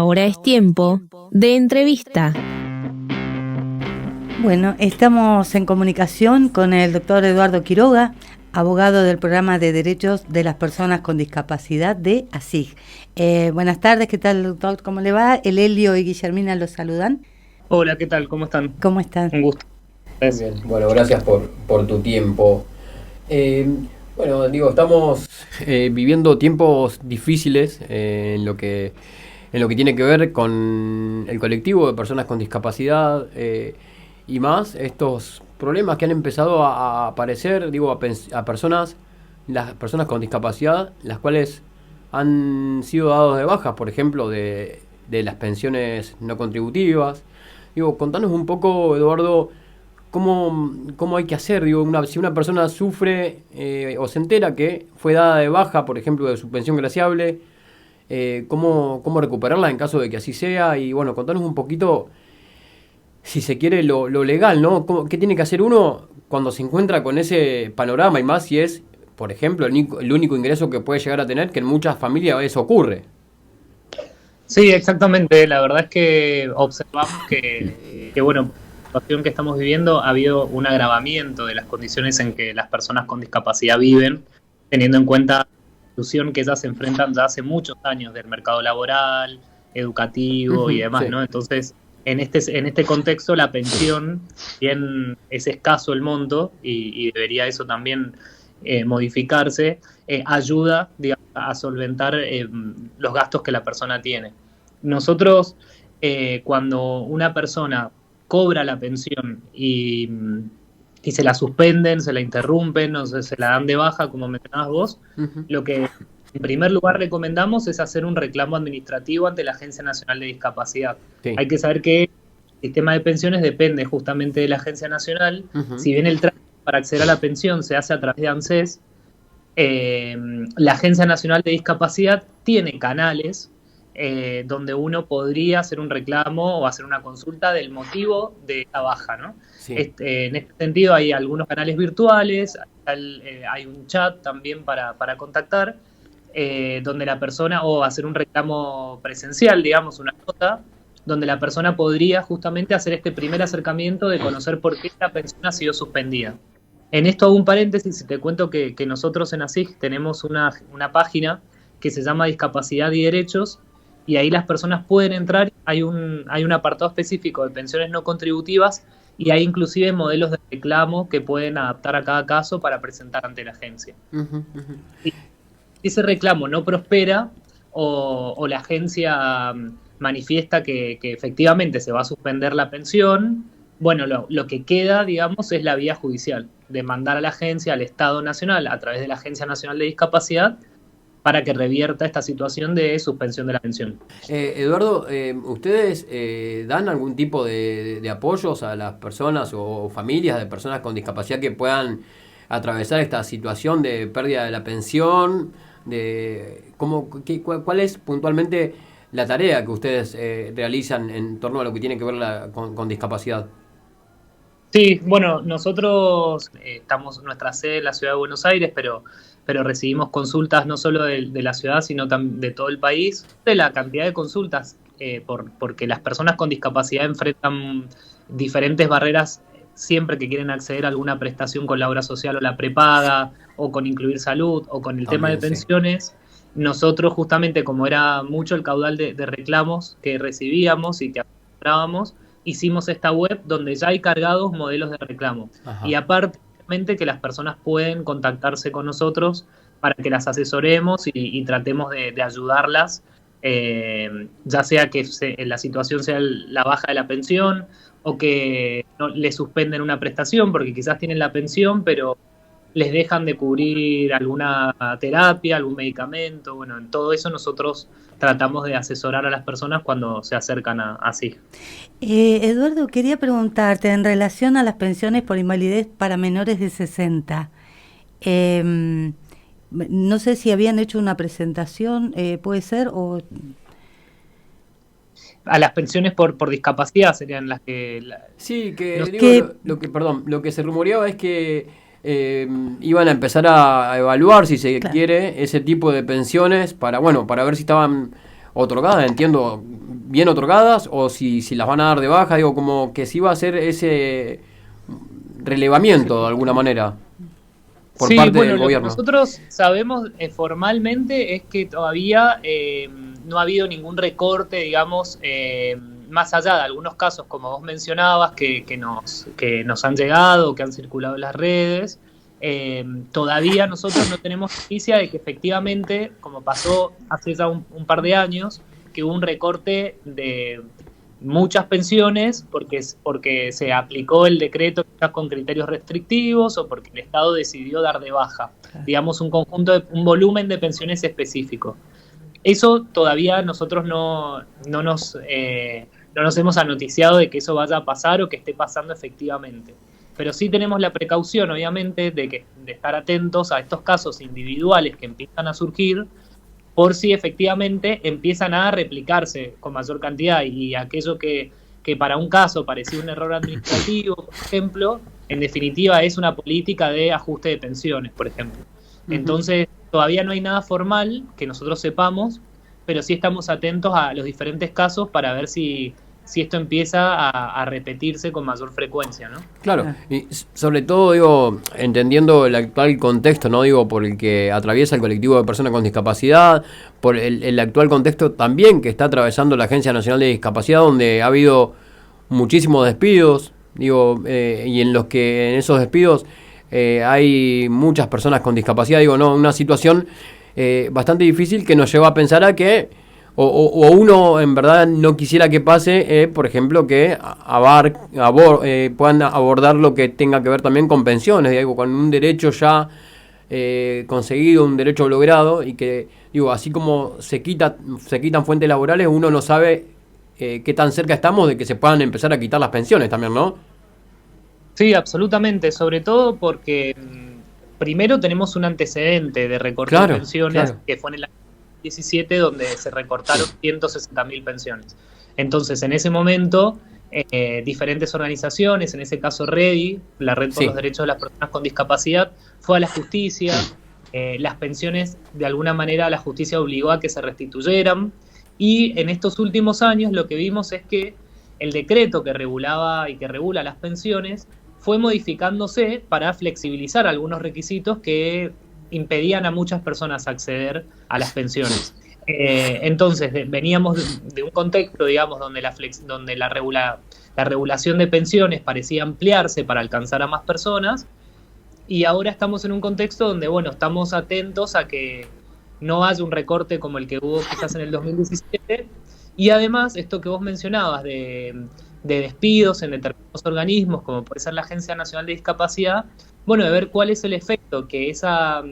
Ahora es tiempo de entrevista. Bueno, estamos en comunicación con el doctor Eduardo Quiroga, abogado del Programa de Derechos de las Personas con Discapacidad de ASIG. Buenas tardes, ¿qué tal, doctor? ¿Cómo le va? El Elio y Guillermina los saludan. Hola, ¿qué tal? ¿Cómo están? ¿Cómo están? Un gusto. Bien. Bueno, gracias por tu tiempo. Estamos viviendo tiempos difíciles en lo que tiene que ver con el colectivo de personas con discapacidad y más estos problemas que han empezado a aparecer, a personas, las personas con discapacidad, las cuales han sido dados de baja, por ejemplo, de las pensiones no contributivas. Contanos un poco, Eduardo, ¿cómo hay que hacer? Si una persona sufre o se entera que fue dada de baja, por ejemplo, de su pensión graciable, ¿cómo recuperarla en caso de que así sea? Y bueno, contanos un poquito, si se quiere, lo legal, ¿no? ¿Qué tiene que hacer uno cuando se encuentra con ese panorama? Y más si es, por ejemplo, el único ingreso que puede llegar a tener, que en muchas familias eso ocurre. Sí, exactamente. La verdad es que observamos que bueno, la situación que estamos viviendo ha habido un agravamiento de las condiciones en que las personas con discapacidad viven, teniendo en cuenta la situación que ellas se enfrentan ya hace muchos años del mercado laboral, educativo y demás, sí. ¿no? Entonces, en este contexto, la pensión, bien es escaso el monto y debería eso también modificarse, ayuda, digamos, a solventar los gastos que la persona tiene. Nosotros, cuando una persona cobra la pensión y se la suspenden, se la interrumpen, o se la dan de baja, como mencionabas vos, lo que en primer lugar recomendamos es hacer un reclamo administrativo ante la Agencia Nacional de Discapacidad. Sí. Hay que saber que el sistema de pensiones depende justamente de la Agencia Nacional. Si bien el trámite para acceder a la pensión se hace a través de ANSES, la Agencia Nacional de Discapacidad tiene canales donde uno podría hacer un reclamo o hacer una consulta del motivo de la baja, ¿no? Sí. En este sentido hay algunos canales virtuales, hay un chat también para contactar, donde la persona, o hacer un reclamo presencial, digamos, una nota, donde la persona podría justamente hacer este primer acercamiento de conocer por qué la pensión ha sido suspendida. En esto hago un paréntesis y te cuento que nosotros en ASIG tenemos una página que se llama Discapacidad y Derechos, y ahí las personas pueden entrar, hay un apartado específico de pensiones no contributivas, y hay inclusive modelos de reclamo que pueden adaptar a cada caso para presentar ante la agencia. Si ese reclamo no prospera o la agencia manifiesta que efectivamente se va a suspender la pensión, bueno, lo que queda, digamos, es la vía judicial, de mandar a la agencia, al Estado Nacional, a través de la Agencia Nacional de Discapacidad, para que revierta esta situación de suspensión de la pensión. Eduardo, ¿ustedes dan algún tipo de apoyos a las personas o familias de personas con discapacidad que puedan atravesar esta situación de pérdida de la pensión? ¿Cuál es puntualmente la tarea que ustedes realizan en torno a lo que tiene que ver con discapacidad? Sí, bueno, nosotros estamos nuestra sede en la ciudad de Buenos Aires, pero recibimos consultas no solo de la ciudad, sino también de todo el país, de la cantidad de consultas, porque las personas con discapacidad enfrentan diferentes barreras siempre que quieren acceder a alguna prestación con la obra social o la prepaga, o con incluir salud, o con el tema de pensiones. Sí. Nosotros, justamente, como era mucho el caudal de reclamos que recibíamos y que administrábamos, hicimos esta web donde ya hay cargados modelos de reclamo. Ajá. Y aparte, que las personas pueden contactarse con nosotros para que las asesoremos y tratemos de ayudarlas, ya sea que la situación sea la baja de la pensión o que no le suspenden una prestación porque quizás tienen la pensión pero les dejan de cubrir alguna terapia, algún medicamento. Bueno, en todo eso nosotros tratamos de asesorar a las personas cuando se acercan a SIG. Eduardo, quería preguntarte en relación a las pensiones por invalidez para menores de 60. No sé si habían hecho una presentación, ¿puede ser? O... A las pensiones por discapacidad serían las que... Sí, lo que se rumoreaba es que iban a empezar a evaluar, si se quiere, ese tipo de pensiones para ver si estaban otorgadas, entiendo, bien otorgadas o si las van a dar de baja, digo, como que sí va a ser ese relevamiento de alguna manera por parte del lo que gobierno. nosotros sabemos formalmente es que todavía no ha habido ningún recorte, digamos, más allá de algunos casos, como vos mencionabas, que nos han llegado, que han circulado en las redes. Todavía nosotros no tenemos noticia de que efectivamente, como pasó hace ya un par de años, que hubo un recorte de muchas pensiones porque se aplicó el decreto con criterios restrictivos o porque el Estado decidió dar de baja, digamos, un volumen de pensiones específico. Eso todavía nosotros no nos hemos anoticiado de que eso vaya a pasar o que esté pasando efectivamente. Pero sí tenemos la precaución, obviamente, de estar atentos a estos casos individuales que empiezan a surgir, por si efectivamente empiezan a replicarse con mayor cantidad y aquello que para un caso parecía un error administrativo, por ejemplo, en definitiva es una política de ajuste de pensiones, por ejemplo. Entonces, todavía no hay nada formal que nosotros sepamos, pero sí estamos atentos a los diferentes casos para ver si esto empieza a repetirse con mayor frecuencia, ¿no? Claro, y sobre todo, digo, entendiendo el actual contexto, ¿no? Digo, por el que atraviesa el colectivo de personas con discapacidad, por el actual contexto también que está atravesando la Agencia Nacional de Discapacidad, donde ha habido muchísimos despidos, digo, y en esos despidos hay muchas personas con discapacidad, digo, no, una situación bastante difícil que nos lleva a pensar a que o uno en verdad no quisiera que pase, por ejemplo, que puedan abordar lo que tenga que ver también con pensiones, digo, con un derecho ya conseguido, un derecho logrado, y que, digo, así como se quitan fuentes laborales, uno no sabe qué tan cerca estamos de que se puedan empezar a quitar las pensiones también, ¿no? Sí, absolutamente, sobre todo porque primero tenemos un antecedente de recorte de pensiones, que fue en el 17, donde se recortaron 160.000 pensiones. Entonces, en ese momento, diferentes organizaciones, en ese caso REDI, la Red por los Derechos de las Personas con Discapacidad, fue a la justicia. Las pensiones, de alguna manera, la justicia obligó a que se restituyeran. Y en estos últimos años lo que vimos es que el decreto que regulaba y que regula las pensiones fue modificándose para flexibilizar algunos requisitos que impedían a muchas personas acceder a las pensiones. Entonces, veníamos de un contexto, digamos, donde la regulación de pensiones parecía ampliarse para alcanzar a más personas, y ahora estamos en un contexto donde, bueno, estamos atentos a que no haya un recorte como el que hubo quizás en el 2017, y además, esto que vos mencionabas de despidos en determinados organismos, como puede ser la Agencia Nacional de Discapacidad, bueno, de ver cuál es el efecto que esa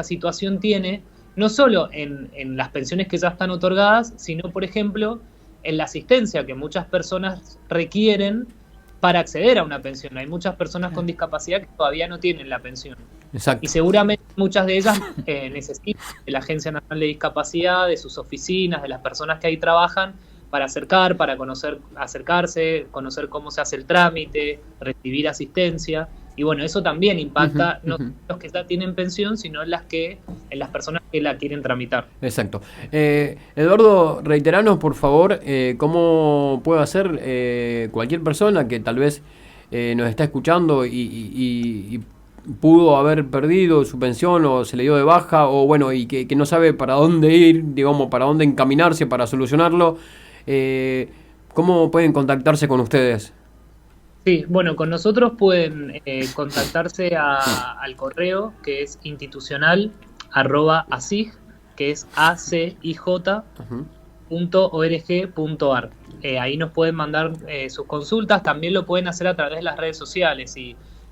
situación tiene, no solo en las pensiones que ya están otorgadas, sino, por ejemplo, en la asistencia que muchas personas requieren para acceder a una pensión. Hay muchas personas con discapacidad que todavía no tienen la pensión. Exacto. Y seguramente muchas de ellas necesitan de la Agencia Nacional de Discapacidad, de sus oficinas, de las personas que ahí trabajan, para acercarse, conocer cómo se hace el trámite, recibir asistencia. Y bueno, eso también impacta no solo los que ya tienen pensión, sino en las personas que la quieren tramitar. Exacto. Eduardo, reiteranos por favor cómo puede hacer cualquier persona que tal vez nos está escuchando y pudo haber perdido su pensión o se le dio de baja, o bueno, y que no sabe para dónde ir, digamos, para dónde encaminarse para solucionarlo. ¿Cómo pueden contactarse con ustedes? Sí, bueno, con nosotros pueden contactarse al correo, que es institucional@asig, que es acij.org.ar. Ahí nos pueden mandar sus consultas. También lo pueden hacer a través de las redes sociales.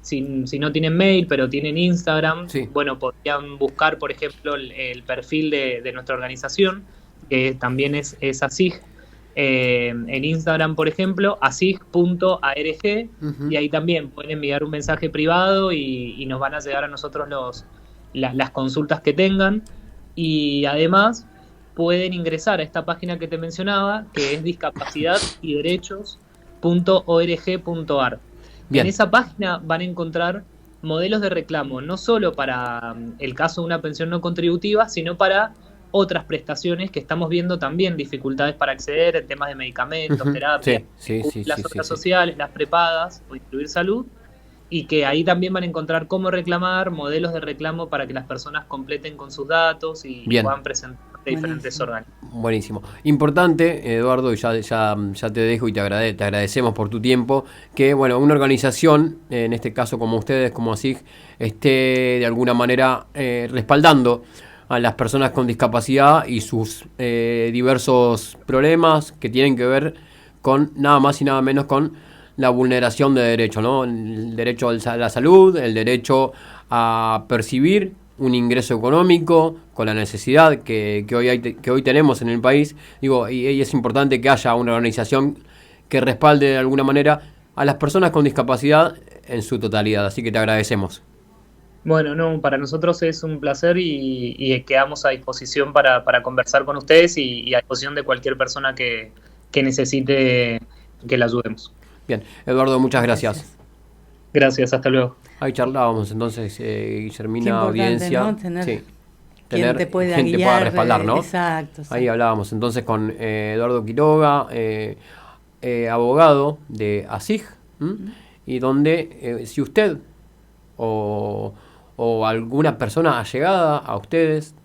Si no tienen mail, pero tienen Instagram, bueno, podrían buscar, por ejemplo, el perfil de nuestra organización, que también es ASIG. En Instagram, por ejemplo, asig.arg, y ahí también pueden enviar un mensaje privado y nos van a llegar a nosotros las consultas que tengan. Y además pueden ingresar a esta página que te mencionaba, que es discapacidadyderechos.org.ar. En esa página van a encontrar modelos de reclamo, no solo para el caso de una pensión no contributiva, sino para otras prestaciones que estamos viendo también dificultades para acceder en temas de medicamentos, terapias, las obras sociales, las prepagas o incluir salud, y que ahí también van a encontrar cómo reclamar, modelos de reclamo para que las personas completen con sus datos y puedan presentar diferentes organismos. Buenísimo. Importante, Eduardo, y ya te dejo y te agradecemos por tu tiempo, que bueno, una organización, en este caso como ustedes, como ASIG, esté de alguna manera respaldando a las personas con discapacidad y sus diversos problemas que tienen que ver con nada más y nada menos con la vulneración de derechos, ¿no? El derecho a la salud, el derecho a percibir un ingreso económico con la necesidad que hoy tenemos en el país. Digo, y es importante que haya una organización que respalde de alguna manera a las personas con discapacidad en su totalidad. Así que te agradecemos. Bueno, no, para nosotros es un placer y quedamos a disposición para conversar con ustedes y a disposición de cualquier persona que necesite que la ayudemos. Bien, Eduardo, muchas gracias. Gracias, hasta luego. Ahí charlábamos entonces, Guillermina, audiencia. ¿No? Tener quien te pueda gente guiar, pueda respaldar, ¿no? Exacto. Ahí hablábamos entonces con Eduardo Quiroga, abogado de ASIG, y donde si usted o alguna persona allegada a ustedes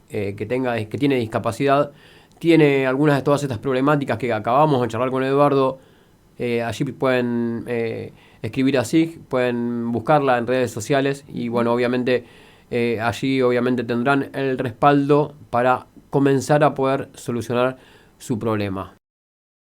que tiene discapacidad, tiene algunas de todas estas problemáticas que acabamos de charlar con Eduardo, allí pueden escribir a SIG, pueden buscarla en redes sociales y bueno, obviamente allí obviamente tendrán el respaldo para comenzar a poder solucionar su problema.